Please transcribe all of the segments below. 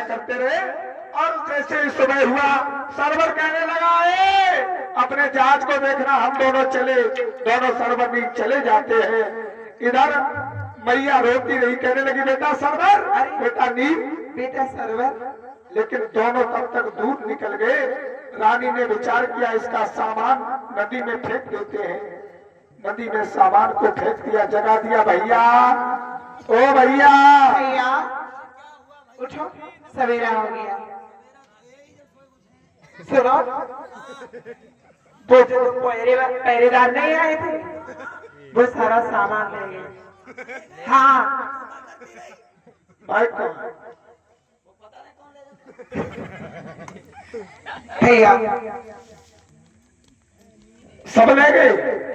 करते रहे और जैसे ही सुबह हुआ सरवर कहने लगा अपने जहाज को देखना, हम दोनों सरवर भी चले जाते हैं। इधर मैया रोती रही, कहने लगी बेटा सरवर, बेटा नील, बेटा सरवर। लेकिन दोनों तब तक दूर निकल गए। रानी ने विचार किया इसका सामान नदी में फेंक देते हैं। नदी में सामान को फेंक दिया, जगा दिया, भैया ओ भैया भैया उठो, सवेरा हो गया। सुनो, वो जो पहरेदार नहीं आए थे, वो सारा सामान ले गए। हाँ भैया सब ले गए।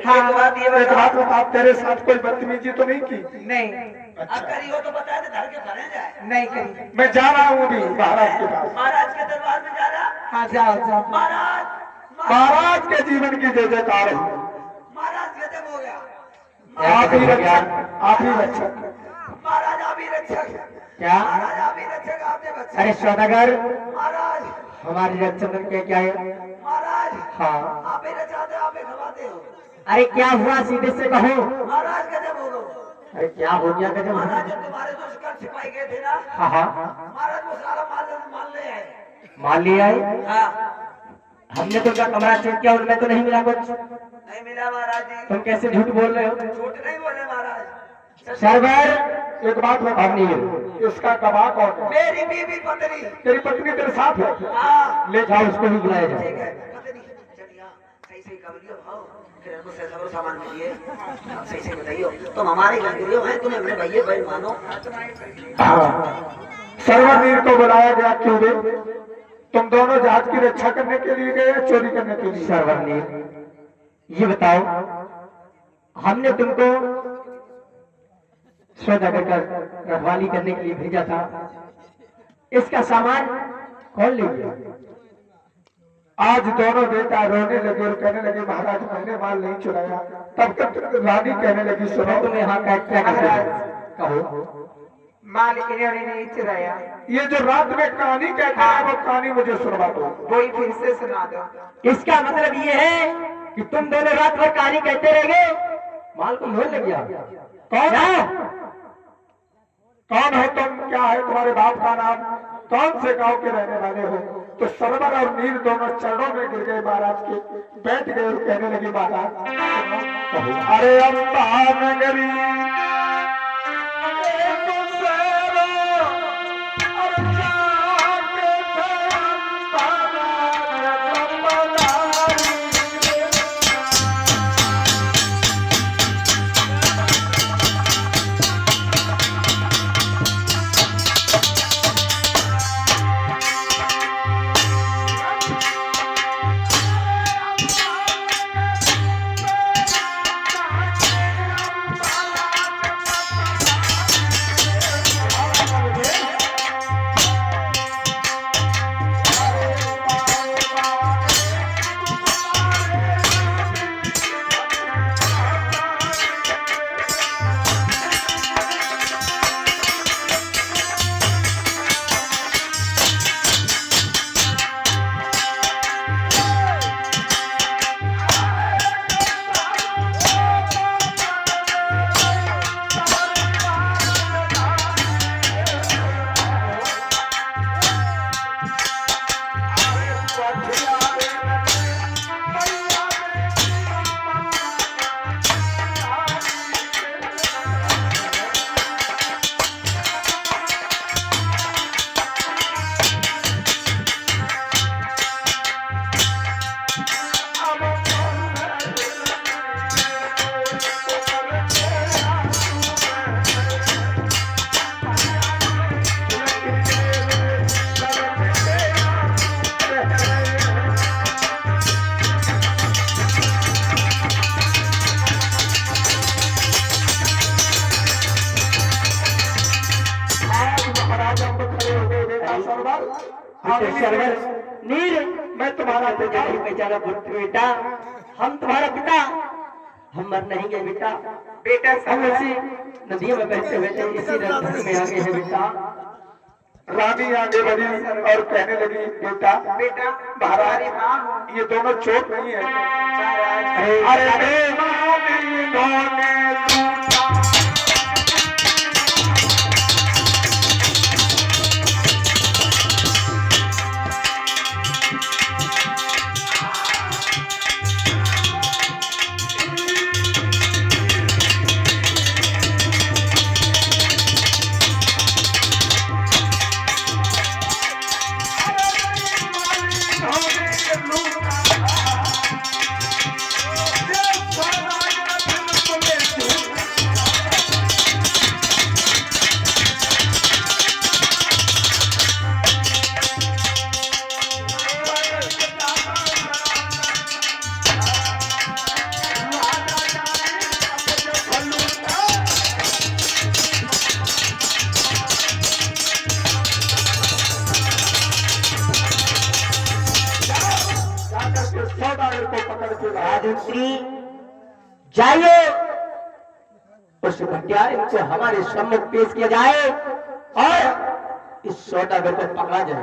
हाँ एक बात बता, तेरे साथ कोई बदतमीजी तो नहीं की? नहीं। अच्छा। करी हो तो बता दे, धर के भरे जाए। नहीं करी। मैं जा रहा हूँ अभी महाराज के पास। महाराज के दरबार में जा रहा? हाँ जाओ जाओ। महाराज के जीवन की जय जयकार हो। महाराज गजब हो गया। आप ही रक्षक, आप ही रक्षक। महाराज आप ही रक्षक। क्या? महाराज आप ही रक्षक, आपने बच्चा। अरे सौदागर, महाराज हमारी रक्षक के क्या है? महाराज हाँ, आप ही रचाते, आप ही खवाते हो। अरे क्या हुआ, सीधे से कहो। महाराज गजब हो गए। अरे क्या हो गया गजब? महाराज जो तुम्हारे जो शिकार छिपाई गए थे ना, हाँ हाँ, महाराज वो सारा माल ले आए। मान लिया है। हाँ, हमने तो उनका कमरा चेक किया, उनमें तो नहीं मिला कुछ। नहीं मिला महाराज जी। तुम कैसे झूठ बोल रहे हो? झूठ नहीं बोले महाराज। सरवर, एक बात बता, इसका गवाह कौन है? मेरी बीवी पत्नी। तेरी पत्नी तेरे साथ है? हाँ ले जाओ, उसको भी बुलाया ठीक जाए। है, पत्नी चलिए सही सही कबलियो भाव, फिर हमको सैसा सामान मिलिए। सही सही बताइयो, तुम हमारे लंगरियो हैं, तुम्हें मेरे भैया बहन मानो। सर्ववीर को बुलाया गया क्यों रे? तुम दोनों जहाज की रक्षा करने के लिए गए या चोरी करने के लिए? सरवर, ये बताओ, हमने तुमको सौदागर का रखवाली करने के लिए भेजा था, इसका सामान कौन ले गया? आज दोनों बेटा रोने लगे और कहने लगे महाराज मैंने माल नहीं चुराया। तब तक रानी कहने लगी सुनो, तुम्हें यहाँ क्या करते हो? कहो। माल इन्होंने नहीं चुराया। ये जो रात में कहानी कहता है वो कहानी मुझे सुनवा दो। वही फिर से सुना दो। इसका मतलब ये है कि तुम दोनों रात भर कहानी कहते रह गए, माल को मोह लग गया। कौन है? कौन हो तुम? क्या है तुम्हारे बाप का नाम? कौन से गांव के रहने वाले हो? तो सरवर और नील दोनों चरणों में गिर गए महाराज के, बैठ गए और कहने लगे महाराज अरे अम्बा नगरी मिस्टर सरवर नीर मैं तुम्हारा पिता नहीं बेचारा बेटा, हम तुम्हारा पिता, हम मर नहीं गए बेटा। बेटा हम सरवर इसी नदियों में बहते हुए थे, इसी रणभूमि में आगे है बेटा। रानी आगे बढ़ी और कहने लगी बेटा बेटा महाराज हमारी माँ हो। ये दोनों चोट नहीं है। अरे अरे बेईमानी इन्होंने लूटा। सौदागर को पकड़ के लाया। राजश्री जाइए, उस हत्यारे को हमारे सम्मुख पेश किया जाए और इस सौदागर को पकड़ा जाए।